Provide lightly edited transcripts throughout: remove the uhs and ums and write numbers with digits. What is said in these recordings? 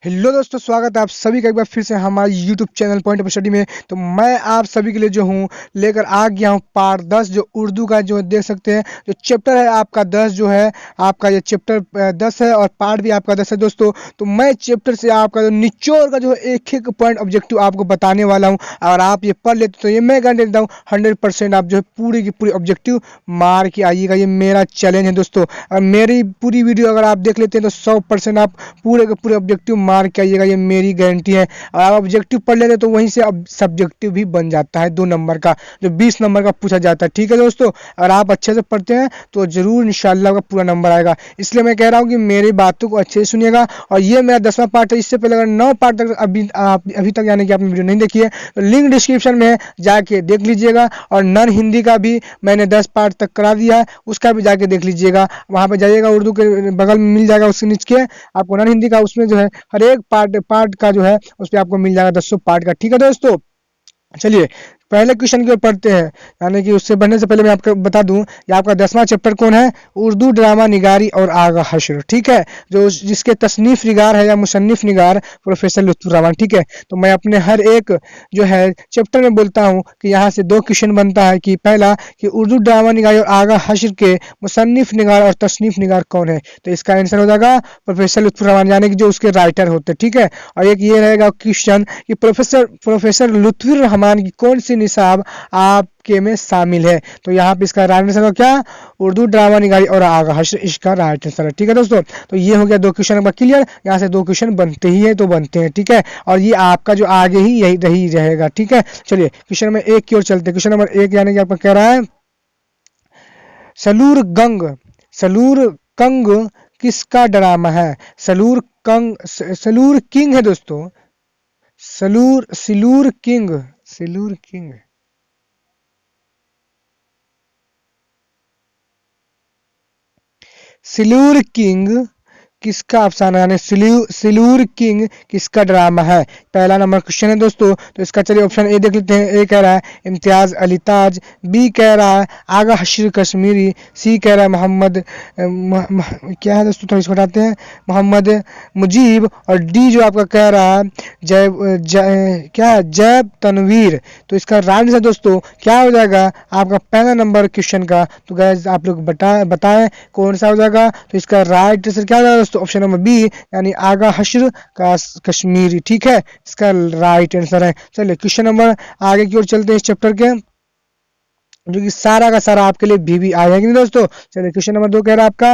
Hello दोस्तों, स्वागत है आप सभी का एक बार फिर से हमारे YouTube channel point of study में। तो मैं आप सभी के लिए जो हूँ लेकर आ गया हूँ पार्ट 10 जो उर्दू का जो देख सकते हैं जो चैप्टर है आपका 10 जो है आपका ये चैप्टर 10 है और पार्ट भी आपका 10 है दोस्तों। तो मैं चैप्टर से आपका जो निचोड़ का जो एक एक पॉइंट ऑब्जेक्टिव आपको बताने वाला हूँ। अगर आप ये पढ़ लेते तो ये मैं गारंटी देता हूँ 100% आप जो है पूरी की पूरी ऑब्जेक्टिव मार के आइएगा। ये मेरा चैलेंज है दोस्तों। और मेरी पूरी वीडियो अगर आप देख लेते हैं तो 100% आप पूरे के पूरे ऑब्जेक्टिव मार के आइएगा, ये मेरी गारंटी है। और आप ऑब्जेक्टिव पढ़ लेते तो वहीं से अब सब्जेक्टिव भी बन जाता है 2 नंबर का, जो 20 नंबर का पूछा जाता है। ठीक है दोस्तों, अगर आप अच्छे से पढ़ते हैं तो जरूर इंशाल्लाह का पूरा नंबर आएगा। इसलिए मैं कह रहा हूँ कि मेरी बातों को अच्छे से सुनिएगा। और ये मेरा 10वां पार्ट है। इससे पहले अगर 9 पार्ट तक अभी तक यानी कि आपने वीडियो नहीं देखी है तो लिंक डिस्क्रिप्शन में है, जाके देख लीजिएगा। और नन हिंदी का भी मैंने 10 पार्ट तक करा दिया है, उसका भी जाके देख लीजिएगा। वहाँ पे जाइएगा, उर्दू के बगल में मिल जाएगा, उसके नीचे आपको नन हिंदी का, उसमें जो है हर एक पार्ट का जो है उस पर आपको मिल जाएगा 10 पार्ट का। ठीक है दोस्तों, चलिए पहले क्वेश्चन की ओर पढ़ते हैं। यानी कि उससे बढ़ने से पहले मैं आपको बता दूं कि आपका 10वां चैप्टर कौन है, उर्दू ड्रामा निगारी और आगा हश्र। ठीक है, जो जिसके तसनीफ निगार है या मुसन्निफ निगार प्रोफेसर लुत्फुर रहमान। ठीक है, तो मैं अपने हर एक जो है चैप्टर में बोलता हूं कि यहाँ से 2 क्वेश्चन बनता है कि पहला कि उर्दू ड्रामा निगारी और आगा हश्र के मुसन्निफ निगार और तसनीफ निगार कौन है। तो इसका आंसर हो जाएगा प्रोफेसर लुत्फुर रहमान, यानी कि जो उसके राइटर होते हैं। ठीक है, और एक ये रहेगा क्वेश्चन कि प्रोफेसर लुत्फुर रहमान की कौन सी निसाब आपके में शामिल है। तो यहाँ पे इसका राइट आंसर क्या, उर्दू ड्रामा निगारी और आगा हश्र इसका राइट आंसर है। ठीक है दोस्तों, तो ये हो गया 2 क्वेश्चन आपका क्लियर। यहाँ से 2 क्वेश्चन बनते ही है तो बनते हैं। ठीक है, और ये आपका जो आगे ही यही रहेगा। ठीक है, चलिए क्वेश्चन नंबर 1 की ओर चलते हैं। क्वेश्चन नंबर 1 यानी कि आपका कह रहा है सलूर कंग किसका ड्रामा है। सलूर किंग है दोस्तों। सिलूर किंग सिल्वर किंग किसका अफसाना है, सिल्वर किंग किसका ड्रामा है। पहला नंबर क्वेश्चन है दोस्तों। तो इसका चलिए ऑप्शन ए देख लेते हैं। ए कह रहा है इम्तियाज अली ताज, बी कह रहा है आगा हश्र कश्मीरी, सी कह रहा है मोहम्मद क्या है दोस्तों, थोड़ा इसको हटाते हैं, मोहम्मद मुजीब, और डी जो आपका कह रहा है जैब तनवीर। तो इसका राइट आंसर दोस्तों क्या हो जाएगा आपका पहला नंबर क्वेश्चन का। तो गाइस आप लोग बताएं कौन सा हो जाएगा। तो इसका राइट आंसर क्या हो जाएगा दोस्तों, ऑप्शन नंबर बी यानी आगा हश्र का कश्मीरी। ठीक है, इसका राइट आंसर है। चलिए क्वेश्चन नंबर आगे की ओर चलते हैं इस चैप्टर के, जो कि सारा का सारा आपके लिए भी आया है कि नहीं दोस्तों। चलिए क्वेश्चन नंबर 2 कह रहा है आपका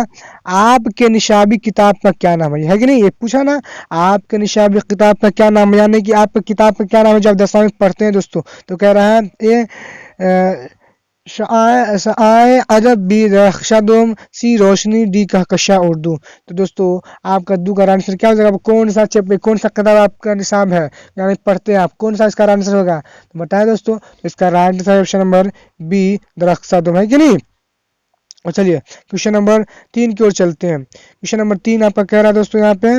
आपके निशाबी किताब का क्या नाम है कि नहीं, ये पूछा ना, आपके निशाबी किताब का क्या नाम है, यानी कि आपकी किताब का क्या नाम है जो आप 10वीं में पढ़ते हैं दोस्तों। तो कह रहा है ये शाए अजब बी रख्शादुम, सी रोशनी, डी कहकशा उर्दू। तो दोस्तों आपका दू का आंसर क्या हो जाएगा, कौन सा चैप्टर कौन सा किताब आपका निशाब है यानी पढ़ते हैं आप, कौन सा इसका आंसर होगा तो बताएं दोस्तों। तो इसका right answer option number B रख्शादुम है कि नहीं। और चलिए क्वेश्चन नंबर 3 की ओर चलते हैं। क्वेश्चन नंबर 3 आपका कह रहा है दोस्तों यहाँ पे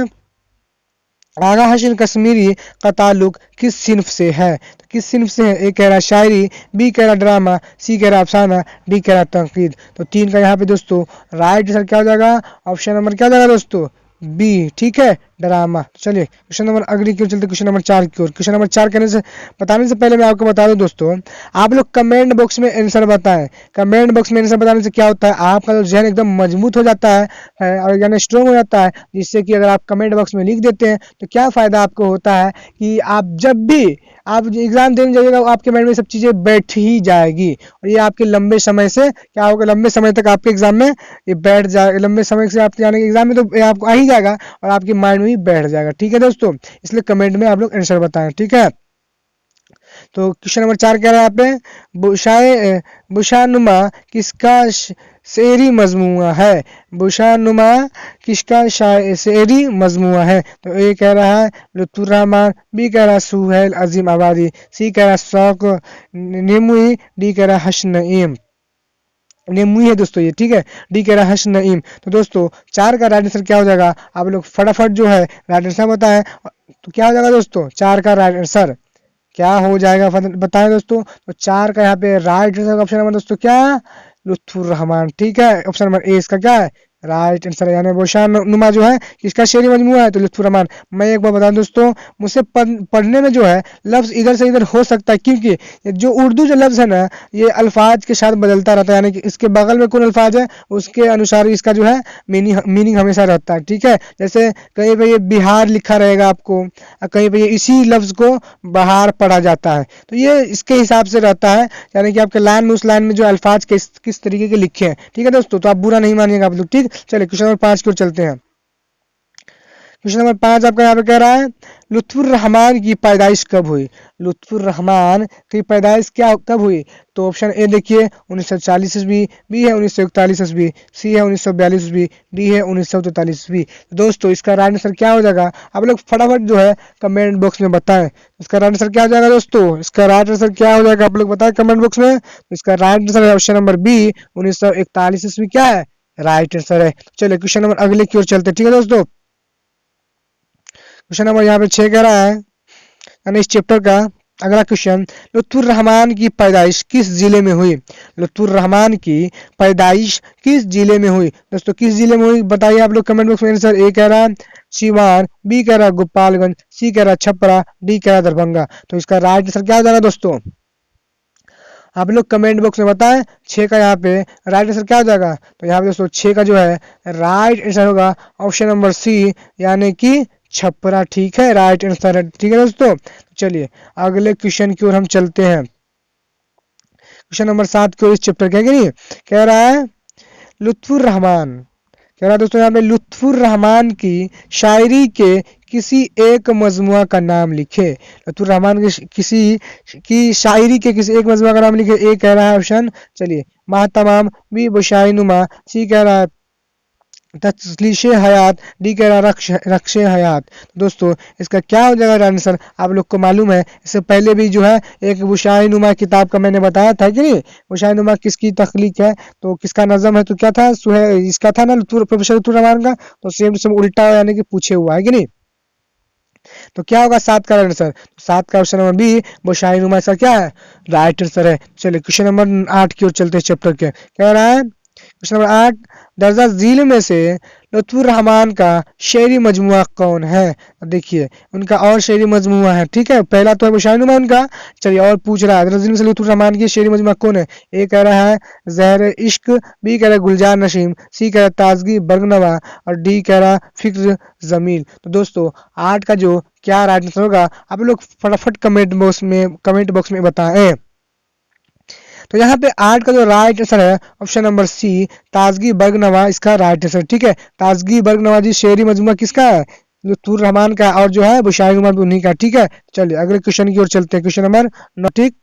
आगा हश्र कश्मीरी का ताल्लुक किस सिन्फ से है। तो किस सिन्फ से है, ए कह रहा है शायरी, बी कह रहा ड्रामा, सी कह रहा अफसाना, डी कह रहा तनकीद। तो 3 का यहाँ पे दोस्तों राइट आंसर क्या हो जाएगा, ऑप्शन नंबर क्या हो जाएगा दोस्तों बी। ठीक है, ड्रामा। तो चलिए क्वेश्चन नंबर अगली की ओर चलते, क्वेश्चन नंबर 4 की ओर। क्वेश्चन नंबर 4 करने से बताने से पहले मैं आपको बता दूं दोस्तों, आप लोग कमेंट बॉक्स में आंसर बताएं। कमेंट बॉक्स में आंसर बताने से क्या होता है, आपका जो जहन एकदम मजबूत हो जाता है और यानी स्ट्रॉन्ग हो जाता है। जिससे कि अगर आप कमेंट बॉक्स में लिख देते हैं तो क्या फ़ायदा आपको होता है कि आप जब भी आप एग्जाम देने जाइएगा आपके माइंड में सब चीज़ें बैठ ही जाएगी। और ये आपके लंबे समय से क्या होगा, लंबे समय तक आपके एग्जाम में ये बैठ जाएगा। लंबे समय से आप यानी एग्जाम में तो ये आपको आ ही जाएगा और आपके माइंड में भी बैठ जाएगा। ठीक है दोस्तों, इसलिए कमेंट में आप लोग आंसर बताएं। ठीक है, तो क्वेश्चन नंबर 4 कह रहा है यहाँ पे बुशानुमा किसका शेरी मजमुआ है। बुशानुमा किसका शेरी मजमुआ है। तो ए कह रहा है लुत्फुर रहमान, बी कह रहा है सुहेल अजीम आबादी, सी कह रहा है शौक नेमुई, डी कह रहा है हश्र नईम नेमुई है दोस्तों ये। ठीक है, डी कह रहा है हश्र नईम। तो दोस्तों 4 का राइट आंसर क्या हो जाएगा, आप लोग फटाफट जो है राइट आंसर बताएं। तो क्या हो जाएगा दोस्तों 4 का राइट आंसर क्या हो जाएगा बताएं दोस्तों। तो 4 का यहाँ पे राइट आंसर ऑप्शन नंबर दोस्तों क्या, लुत्फुर रहमान। ठीक है, ऑप्शन नंबर ए इसका क्या है राइट आंसर है, यानी बोशा नुमा जो है किसका शेरी मजमुआ है, तो लुत्फुर रहमान। मैं एक बार बता दूं दोस्तों, मुझसे पढ़ने में जो है लफ्ज इधर से इधर हो सकता है, क्योंकि ये जो उर्दू जो लफ्ज है ना, ये अल्फाज के साथ बदलता रहता है, यानी कि इसके बगल में कौन अल्फाज है उसके अनुसार इसका जो है मीनिंग हमेशा रहता है, ठीक है। जैसे कहीं पे ये बिहार लिखा रहेगा आपको, और कहीं पे ये इसी लफ्ज को बाहर पढ़ा जाता है, तो ये इसके हिसाब से रहता है, यानी कि आपके लाइन में उस लाइन में जो अल्फाज किस तरीके के लिखे हैं, ठीक है दोस्तों। तो आप बुरा नहीं मानिएगा आप लोग, ठीक। चलिए क्वेश्चन नंबर 5 की ओर चलते हैं। क्वेश्चन नंबर 5 आपका यहाँ पे कह रहा है, लुत्फुर रहमान की पैदाइश कब हुई। लुत्फुर रहमान की पैदाइश कब हुई, तो ऑप्शन ए देखिए 1940 ईस्वी, बी है 1941 ईस्वी, सी है 1942 ईस्वी, डी है 1943 ईस्वी। दोस्तों इसका राइट आंसर क्या हो जाएगा, आप लोग फटाफट जो है कमेंट बॉक्स में बताएं, इसका राइट आंसर क्या हो जाएगा दोस्तों, इसका राइट आंसर क्या हो जाएगा आप लोग बताएं कमेंट बॉक्स में। इसका राइट आंसर है ऑप्शन नंबर बी 1941 ईस्वी, क्या है राइट आंसर है। चलिए क्वेश्चन नंबर अगले की ओर चलते हैं, ठीक है दोस्तों। क्वेश्चन नंबर यहाँ पे 6 कह रहा है, यानी इस चैप्टर का अगला क्वेश्चन, लुत्फुर रहमान की पैदाइश किस जिले में हुई। लुत्फुर रहमान की पैदाइश किस जिले में हुई, दोस्तों किस जिले में हुई बताइए आप लोग कमेंट बॉक्स में। आंसर ए कह रहा है सीवान, बी कह रहा है गोपालगंज, सी कह रहा है छपरा, डी कह रहा है दरभंगा। तो इसका राइट आंसर क्या हो जाएगा दोस्तों, आप लोग कमेंट बॉक्स में बताएं। 6 का यहाँ पे राइट आंसर क्या हो जाएगा, तो यहाँ पे दोस्तों 6 का जो है राइट आंसर होगा ऑप्शन नंबर सी, यानी कि छपरा, ठीक है राइट आंसर है, ठीक है दोस्तों। चलिए अगले क्वेश्चन की ओर हम चलते हैं। क्वेश्चन नंबर 7 की ओर इस चैप्टर का नहीं कह रहा है, लुत्फुर रहमान कह रहा है दोस्तों यहाँ पे, लुत्फुर रहमान की शायरी के किसी एक मजमुआ का नाम लिखे। लुत्फुर रहमान की किसी की शायरी के किसी एक मजमुआ का नाम लिखे। ए कह रहा है ऑप्शन, चलिए माहतमाम, बी बुशाइनुमा, सी कह रहा है तस्लीशे हयात, डी कह रहा रक्शे हयात। दोस्तों इसका क्या हो जाएगा आंसर, आप लोग को मालूम है, इससे पहले भी जो है एक बुशाइनुमा किताब का मैंने बताया था कि नहीं, बुशाइनुमा किसकी तख्लीक है, तो किसका नज़म है, तो क्या था इसका था ना प्रोफेसर लुत्फुर रहमान का, तो सेम टू सेम उल्टा यानी कि पूछे हुआ है कि नहीं। तो क्या होगा 7 का आंसर, 7 का ऑप्शन नंबर बी बुशाइनुमा इसका क्या है राइट आंसर है। चलिए क्वेश्चन नंबर 8 की ओर चलते हैं चैप्टर के, कह रहा है क्वेश्चन नंबर 8, दर्जा झील में से लुत्फुर रहमान का शेरी मजमुआ कौन है। देखिए उनका और शेरी मजमुआ है, ठीक है, पहला तो है बुशाइनुमा उनका। चलिए और पूछ रहा है दर्जा झील में से लुत्फुर रहमान की शेरी मजमुआ कौन है। ए कह रहा है जहर इश्क, बी कह रहा है गुलजार नशीम, सी कह रहा है ताजगी बरगनवा, और डी कह रहा है फिक्र जमील। तो दोस्तों 8 का जो क्या राइट आंसर होगा आप लोग फटाफट कमेंट बॉक्स में बताएं। तो यहाँ पे 8 का जो राइट आंसर है ऑप्शन नंबर सी ताजगी बरगनवा इसका राइट आंसर, ठीक है। ताजगी बरगनवा जी शेरी मजमुआ किसका है, लुत्फुर रहमान का, और जो है बुशाइनुमा भी उन्हीं का, ठीक है। चलिए अगले क्वेश्चन की ओर चलते हैं, क्वेश्चन नंबर 9, ठीक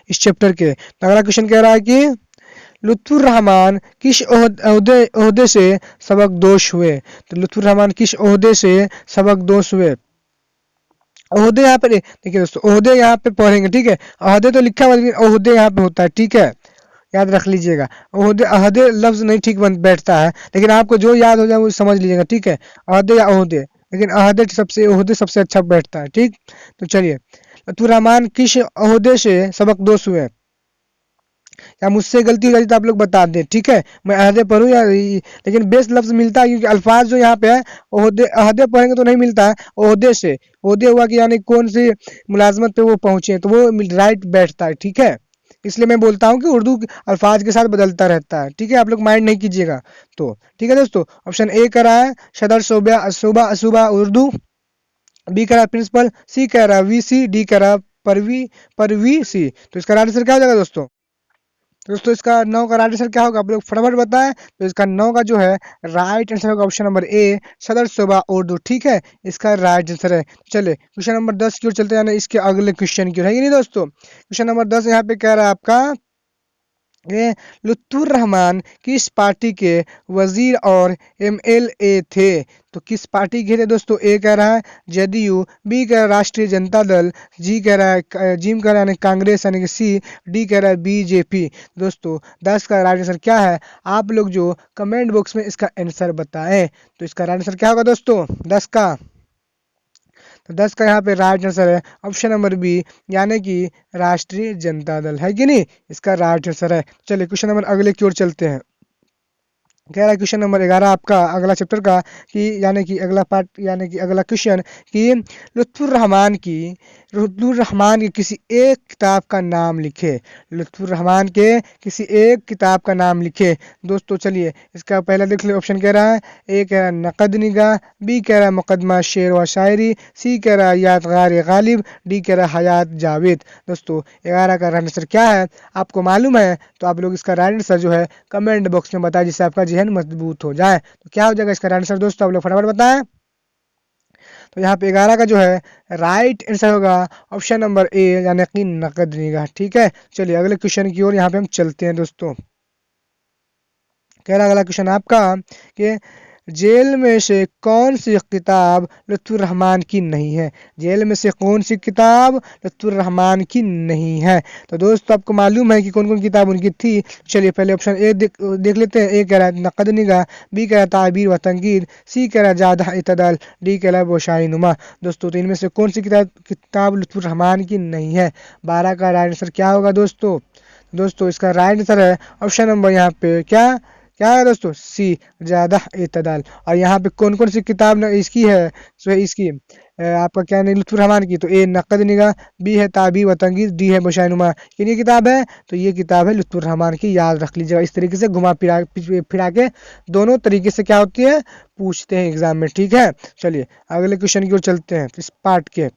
इस चैप्टर के। तो अगला क्वेश्चन कह रहा है कि लुत्फुर रहमान किस ओहदे से सबक दोष हुए। तो लुत्फुर रहमान किस ओहदे से सबक दोष हुए। ओहदे यहाँ पे देखिए दोस्तों, ओहदे यहाँ पे पढ़ेंगे, ठीक है, ओहदे तो लिखा हुआ लेकिन ओहदे यहाँ पे होता है, ठीक है, याद रख लीजिएगा। ओहदे ओहदे लफ्ज नहीं ठीक बैठता है, लेकिन आपको जो याद हो जाए वो समझ लीजिएगा, ठीक है, ओहदे या ओहदे, लेकिन ओहदे सबसे अच्छा बैठता है, ठीक। तो चलिए लुत्फुर रहमान किस ओहदे से सबक दोष हुए, या मुझसे गलती हो जाती तो आप लोग बता दें, ठीक है, मैं अहदे पढ़ूँ या लेकिन बेस्ट लफ्ज मिलता है, क्योंकि अल्फाज जो यहाँ पे है ओहदे अहदे पढ़ेंगे तो नहीं मिलता है, ओहदे से ओहदे हुआ कि यानी कौन सी मुलाजमत पे वो पहुंचे, तो वो राइट बैठता है, ठीक है। इसलिए मैं बोलता हूँ कि उर्दू अल्फाज के साथ बदलता रहता है, ठीक है, आप लोग माइंड नहीं कीजिएगा। तो ठीक है दोस्तों, ऑप्शन ए कह रहा है सदर सूबा उर्दू, बी कह रहा है प्रिंसिपल, सी कह रहा है वीसी, डी कह रहा है परवी सी। तो इसका राइट आंसर क्या हो जाएगा दोस्तों, तो दोस्तों इसका 9 का राइट आंसर क्या होगा आप लोग फटाफट बताएं। तो इसका 9 का जो है राइट आंसर होगा ऑप्शन नंबर ए सदर सूबा उर्दू, ठीक है, इसका राइट आंसर है। चलिए क्वेश्चन नंबर 10 की ओर चलते हैं, इसके अगले क्वेश्चन की ओर, है कि नहीं दोस्तों। क्वेश्चन नंबर 10 यहाँ पे कह रहा है आपका, ये लुत्फुर रहमान किस पार्टी के वजीर और एमएलए थे। तो किस पार्टी के थे दोस्तों, ए कह रहा है जदयू, बी कह रहा है राष्ट्रीय जनता दल, जी कह रहा है जिम कह रहा है कांग्रेस यानी कि सी, डी कह रहा है बीजेपी। दोस्तों 10 का राइट आंसर क्या है, आप लोग जो कमेंट बॉक्स में इसका आंसर बताएं। तो इसका राइट आंसर क्या होगा दोस्तों 10 का, तो 10 का यहाँ पे राइट आंसर है ऑप्शन नंबर बी, यानी कि राष्ट्रीय जनता दल, है कि नहीं, इसका राइट आंसर है। चलिए क्वेश्चन नंबर अगले की ओर चलते हैं। कह रहा है क्वेश्चन नंबर 11 आपका अगला चैप्टर का कि यानी कि अगला पार्ट यानी कि अगला क्वेश्चन कि लुत्फुर रहमान की किसी एक किताब का नाम लिखे। लुत्फुर रहमान के किसी एक किताब का नाम लिखे। दोस्तों चलिए इसका पहला देख लो। ऑप्शन कह रहा है, ए कह रहा है नक़द निगाह, बी कह रहा है मुकदमा शेर व शायरी, सी कह रहा है यादगार गालिब, डी कह रहा है हयात जावेद। दोस्तों 11 का राइट आंसर क्या है आपको मालूम है तो आप लोग इसका राइट आंसर जो है कमेंट बॉक्स में बताएं, जिससे आपका जहन मजबूत हो जाए। तो क्या हो जाएगा इसका राइट आंसर दोस्तों, आप लोग फटाफट बताएं। तो यहाँ पे 11 का जो है राइट आंसर होगा ऑप्शन नंबर ए यानी कि नकद निगाह। ठीक है, चलिए अगले क्वेश्चन की ओर यहाँ पे हम चलते हैं दोस्तों। कह रहा अगला क्वेश्चन आपका कि जेल में से कौन सी किताब लुत्फुर रहमान की नहीं है। जेल में से कौन सी किताब लुत्फुर रहमान की नहीं है। तो दोस्तों आपको मालूम है कि कौन कौन किताब उनकी थी। चलिए पहले ऑप्शन ए देख लेते हैं। ए कह रहा है नक़द निगाह, बी कह रहा है ताबीर व तंकीद, सी कह रहा है जादा इतदाल, डी कह रहा है बोशाई नुमा। दोस्तों तो इनमें से कौन सी किताब लुत्फुर रहमान की नहीं है। 12 का राइट आंसर क्या होगा दोस्तों। दोस्तों इसका राइट आंसर है ऑप्शन नंबर यहाँ पे क्या क्या है दोस्तों, सी ज्यादा एतदाल। और यहाँ पे कौन कौन सी किताब न इसकी है, जो है इसकी आपका क्या नहीं लुत्फुर रहमान की। तो ए नक़द निगाह, बी है ताबीर व तंकीद, डी है बोशानुमा। किन किताब है तो ये किताब है लुत्फुर रहमान की, याद रख लीजिएगा। इस तरीके से घुमा फिरा के दोनों तरीके से क्या होती है पूछते हैं एग्जाम में। ठीक है, चलिए अगले क्वेश्चन की ओर चलते हैं इस पार्ट के।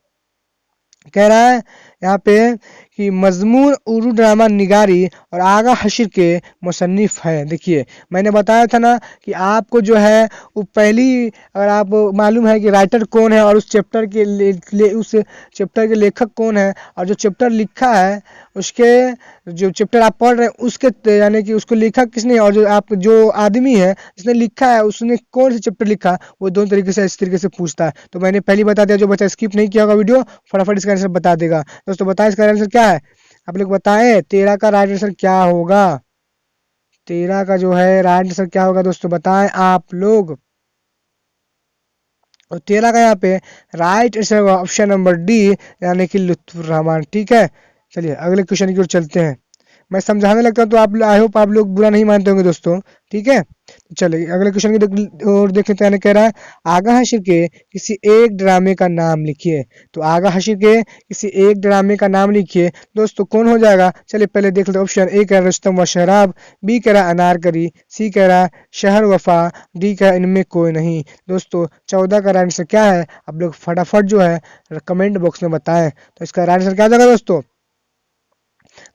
कह रहा है यहाँ पे कि मजमून उर्दू ड्रामा निगारी और आगा हशर के मुसन्निफ है। देखिए मैंने बताया था ना कि आपको जो है वो पहली अगर आप मालूम है कि राइटर कौन है और उस चैप्टर के उस चैप्टर के लेखक कौन है और जो चैप्टर लिखा है उसके जो चैप्टर आप पढ़ रहे हैं उसके यानी कि उसको लिखा किसने और जो आदमी है जिसने लिखा है उसने कौन सा चैप्टर लिखा, वो दोनों तरीके से इस तरीके से पूछता है। तो मैंने पहले बता दिया, जो बच्चा स्किप नहीं किया होगा वीडियो फटाफट इसका आंसर बता देगा। दोस्तों बताएं इसका आंसर क्या है, आप लोग बताएं 13 का राइट आंसर क्या होगा। 13 का जो है राइट आंसर क्या होगा दोस्तों बताएं आप लोग। और 13 का यहाँ पे राइट आंसर होगा ऑप्शन नंबर डी यानी कि लुत्फुर रहमान। ठीक है, चलिए अगले क्वेश्चन की ओर चलते हैं। मैं समझाने लगता हूँ तो आप आई होप आप लोग बुरा नहीं मानते होंगे दोस्तों। ठीक है, चलिए अगले क्वेश्चन की ओर देखते हैं। कह रहा है आगा हशर के किसी एक ड्रामे का नाम लिखिए। तो आगा हशर के किसी एक ड्रामे का नाम लिखिए। दोस्तों कौन हो जाएगा, चलिए पहले देख लेते हैं। ऑप्शन ए कह रहा है रुस्तम व शराब, बी कह रहा है अनारकली, सी कह रहा है शहर वफा, डी कह रहा है इनमें कोई नहीं। दोस्तों 14 का राइट आंसर क्या है आप लोग फटाफट जो है कमेंट बॉक्स में बताएं। तो इसका राइट आंसर क्या जाएगा दोस्तों,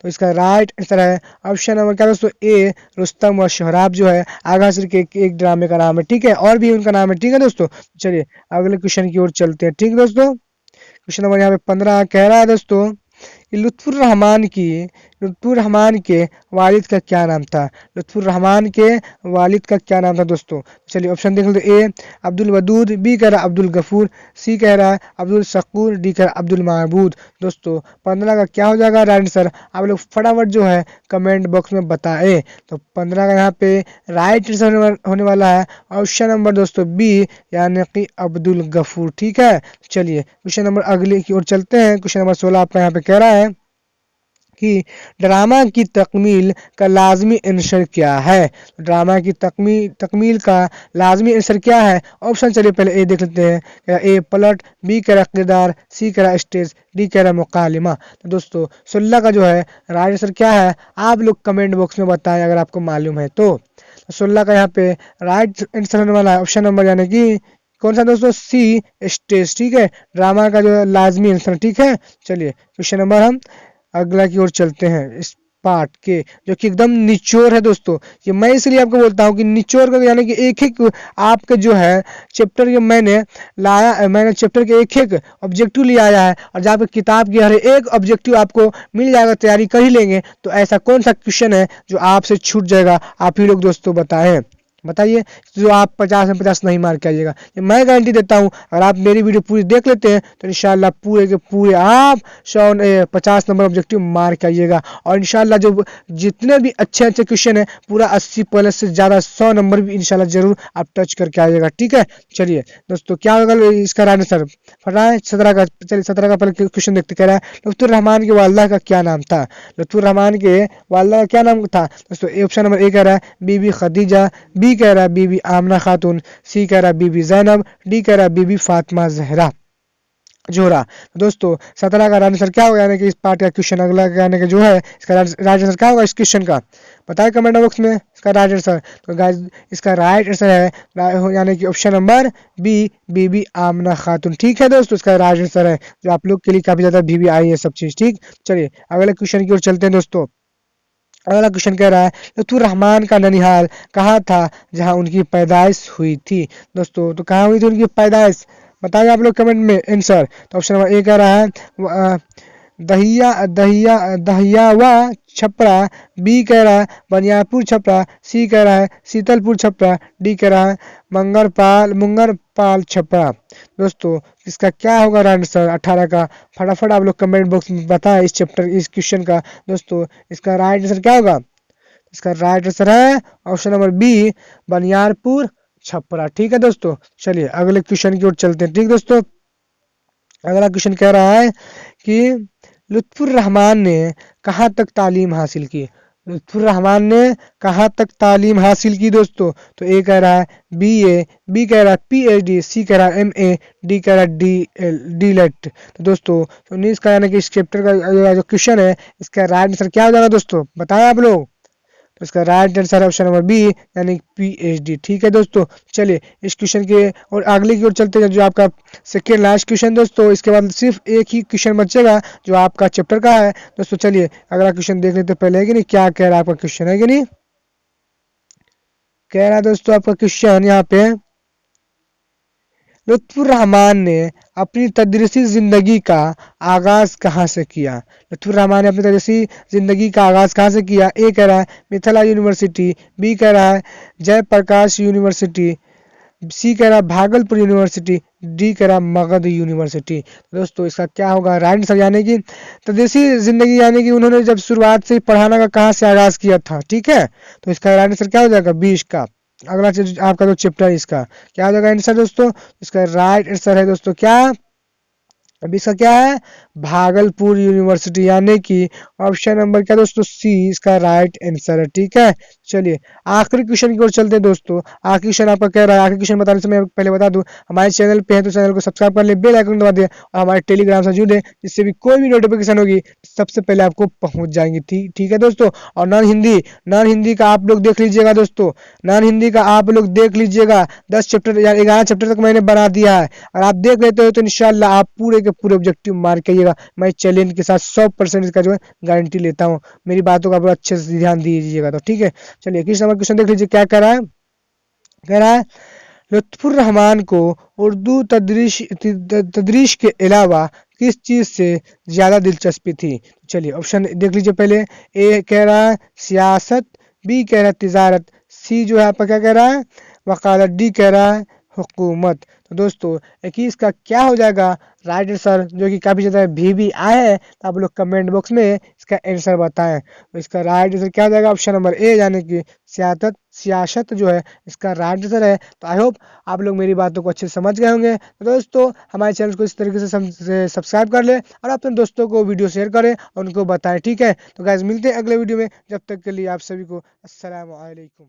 तो इसका राइट आंसर है ऑप्शन नंबर क्या दोस्तों ए रुस्तम व शहराब जो है आगा हशर के एक ड्रामे का नाम है। ठीक है, और भी उनका नाम है। ठीक है दोस्तों, चलिए अगले क्वेश्चन की ओर चलते हैं। ठीक दोस्तों, क्वेश्चन नंबर यहाँ पे 15 कह रहा है दोस्तों कि लुत्फुर रहमान के वालिद का क्या नाम था। लुत्फुर रहमान के वालिद का क्या नाम था दोस्तों। चलिए ऑप्शन देख लेते। ए अब्दुल वदूद, बी कह रहा है अब्दुल गफूर, सी कह रहा है अब्दुल शकूर, डी कह रहा है अब्दुल महबूद। दोस्तों 15 का क्या हो जाएगा राइट आंसर, आप लोग फटाफट जो है कमेंट बॉक्स में बताएं। तो 15 का यहाँ पे राइट आंसर होने वाला है ऑप्शन नंबर दोस्तों बी यानी कि अब्दुल गफूर। ठीक है, चलिए क्वेश्चन नंबर अगले की ओर चलते हैं। क्वेश्चन नंबर 16 आपका यहाँ पे कह रहा है कि ड्रामा की तकमील का लाजमी आंसर क्या है। ड्रामा की तकमील का लाजमी आंसर क्या है। ऑप्शन चलिए पहले ए देख लेते हैं। ए प्लॉट, बी कह रहा किरदार, सी कह रहा स्टेज, डी कह रहा मुकालिमा। तो दोस्तों 16 का जो है राइट आंसर क्या है आप लोग कमेंट बॉक्स में बताएं अगर आपको मालूम है तो। 16 का यहाँ पे राइट आंसर होने वाला है ऑप्शन नंबर यानी कि कौन सा दोस्तों सी स्टेज। ठीक है, ड्रामा का जो है लाजमी आंसर। ठीक है, चलिए क्वेश्चन नंबर हम अगला की ओर चलते हैं इस पार्ट के, जो कि एकदम निचोड़ है दोस्तों। ये मैं इसलिए आपको बोलता हूँ कि निचोड़ का यानी कि एक एक आपके जो है चैप्टर के मैंने चैप्टर के एक एक ऑब्जेक्टिव ले आया है और जहाँ पे किताब की हर एक ऑब्जेक्टिव आपको मिल जाएगा, तैयारी कर ही लेंगे तो ऐसा कौन सा क्वेश्चन है जो आपसे छूट जाएगा, आप ही लोग दोस्तों बताइए जो आप 50 में 50 नहीं मार के आइएगा। ये मैं गारंटी देता हूँ अगर आप मेरी वीडियो पूरी देख लेते हैं तो इंशाल्लाह पूरे के पूरे आप 50 नंबर ऑब्जेक्टिव मार के आइएगा। और इंशाल्लाह जो जितने भी अच्छे अच्छे क्वेश्चन है पूरा 80 प्लस से ज़्यादा 100 नंबर भी इंशाल्लाह जरूर आप टच करके आइएगा। ठीक है, चलिए दोस्तों क्या होगा इसका राइट आंसर फटाए 17 का। चलिए 17 का पहले क्वेश्चन देखते। कह रहा है लुत्फुर रहमान के वालदा का क्या नाम था। लुत्फुर रहमान के वालदा का क्या नाम था दोस्तों। ऑप्शन नंबर ए कह रहा है बीबी खदीजा, बी बी कह रहा है बीबी आमना खातून, सी कह रहा है बीबी जैनब, डी कह रहा है बीबी फातिमा जहरा जोहरा। दोस्तों 17 का राइट आंसर क्या होगा, यानी कि इस पार्ट का क्वेश्चन अगला यानी कि जो है इसका राइट आंसर क्या होगा इस क्वेश्चन का, बताएं कमेंट बॉक्स में इसका राइट आंसर। तो गाइस इसका राइट आंसर है यानी कि ऑप्शन नंबर बी, बीबी आमना खातून। ठीक है दोस्तों, इसका राइट आंसर है, जो आप लोग के लिए काफी ज्यादा भी आई है सब चीज। ठीक, चलिए अगले क्वेश्चन की ओर चलते हैं दोस्तों। अगला क्वेश्चन कह रहा है लुत्फुर रहमान का ननिहाल कहाँ था जहाँ उनकी पैदाइश हुई थी। दोस्तों तो कहाँ हुई थी उनकी पैदाइश, बताइए आप लोग कमेंट में आंसर। तो ऑप्शन नंबर ए कह रहा है दहिया दहिया दहियावा छपरा, बी कह रहा है बनियापुर छपरा, सी कह रहा है शीतलपुर छपरा, डी कह रहा है मुंगरपाल छपरा। दोस्तों इसका क्या होगा आंसर 18 का, फटाफट आप लोग कमेंट बॉक्स में बताएं इस चैप्टर इस क्वेश्चन का। दोस्तों इसका राइट आंसर क्या होगा, इसका राइट आंसर है ऑप्शन नंबर बी, बनियारपुर छपरा। ठीक है दोस्तों, चलिए अगले क्वेश्चन की ओर चलते हैं। ठीक दोस्तों, अगला क्वेश्चन कह रहा है कि लुत्फुर रहमान ने कहाँ तक तालीम हासिल की। लुत्फुर रहमान ने कहाँ तक तालीम हासिल की दोस्तों, तो ए कह रहा है BA, बी कह रहा है PhD, सी कह रहा है MA, डी कह रहा है DLET। तो दोस्तों 19 का यानी कि इस चैप्टर का जो क्वेश्चन है इसका राइट आंसर क्या हो जाएगा दोस्तों, बताएं आप लोग। तो इसका राइट आंसर है ऑप्शन नंबर बी यानी PhD। ठीक है दोस्तों, चलिए इस क्वेश्चन के और अगले की ओर चलते हैं, जो आपका सेकेंड लास्ट क्वेश्चन दोस्तों। इसके बाद सिर्फ एक ही क्वेश्चन बचेगा जो आपका चैप्टर का है दोस्तों। चलिए अगला क्वेश्चन देख लेते पहले है कि नहीं, क्या कह रहा है आपका क्वेश्चन है कि नहीं। कह रहा है दोस्तों आपका क्वेश्चन यहाँ पे लुत्फुर रहमान ने अपनी तदरीसी जिंदगी का आगाज कहाँ से किया। लुत्फुर रहमान ने अपनी तदरीसी जिंदगी का आगाज कहाँ से किया। ए कह रहा है मिथिला यूनिवर्सिटी, बी कह रहा है जयप्रकाश यूनिवर्सिटी, सी कह रहा है भागलपुर यूनिवर्सिटी, डी कह रहा है मगध यूनिवर्सिटी। दोस्तों इसका क्या होगा राइट आंसर, यानी कि तदरीसी जिंदगी यानी कि उन्होंने जब शुरुआत से पढ़ाना का कहाँ से आगाज किया था। ठीक है, तो इसका राइट आंसर क्या हो जाएगा 20 का। अगला चीज आपका जो चैप्टर है इसका क्या हो जाएगा आंसर दोस्तों, इसका राइट आंसर है दोस्तों क्या, अब इसका क्या है भागलपुर यूनिवर्सिटी, यानी कि ऑप्शन नंबर क्या दोस्तों सी इसका राइट आंसर है। ठीक है, चलिए आखिरी क्वेश्चन की ओर चलते हैं दोस्तों। आखिरी क्वेश्चन आपका कह रहा है, आखिरी क्वेश्चन बताने से मैं पहले बता दूं हमारे चैनल पे है तो चैनल को सब्सक्राइब कर ले, बेल आइकन दबा दे और हमारे टेलीग्राम से जुड़े, जिससे भी कोई भी नोटिफिकेशन होगी सबसे पहले आपको पहुंच जाएंगी। ठीक है दोस्तों, और नॉन हिंदी का आप लोग देख लीजिएगा दोस्तों, नॉन हिंदी का आप लोग देख लीजिएगा 10 चैप्टर या 11 चैप्टर तक मैंने बना दिया है, और आप देख लेते हो तो इंशाल्लाह आप पूरे के पूरे ऑब्जेक्टिव मार्क करिएगा। मैं चैलेंज के साथ 100% इसका जो है गारंटी लेता हूँ, मेरी बातों का बड़ा अच्छे से ध्यान दीजिएगा। तो ठीक है, चलिए किस नंबर क्वेश्चन देख लीजिए क्या कह रहा है। कह रहा है लुत्फुर रहमान को उर्दू तदरीश के अलावा किस चीज से ज्यादा दिलचस्पी थी। चलिए ऑप्शन देख लीजिए पहले। ए कह रहा है सियासत, बी कह रहा है तिजारत, सी जो है आपका क्या कह रहा है वकालत, डी कह रहा है हुकूमत। तो दोस्तों 21 का क्या हो जाएगा राइट आंसर, जो कि काफी ज्यादा भी आया है, तो आप लोग कमेंट बॉक्स में इसका आंसर बताएं। तो इसका राइट आंसर क्या हो जाएगा ऑप्शन नंबर ए यानी कि सियासत जो है इसका राइट आंसर है। तो आई होप आप लोग मेरी बातों को अच्छे से समझ गए होंगे। तो दोस्तों हमारे चैनल को इस तरीके से सब्सक्राइब कर ले और अपने दोस्तों को वीडियो शेयर करें और उनको बताएं। ठीक है, तो गाइस मिलते हैं अगले वीडियो में, जब तक के लिए आप सभी को अस्सलाम वालेकुम।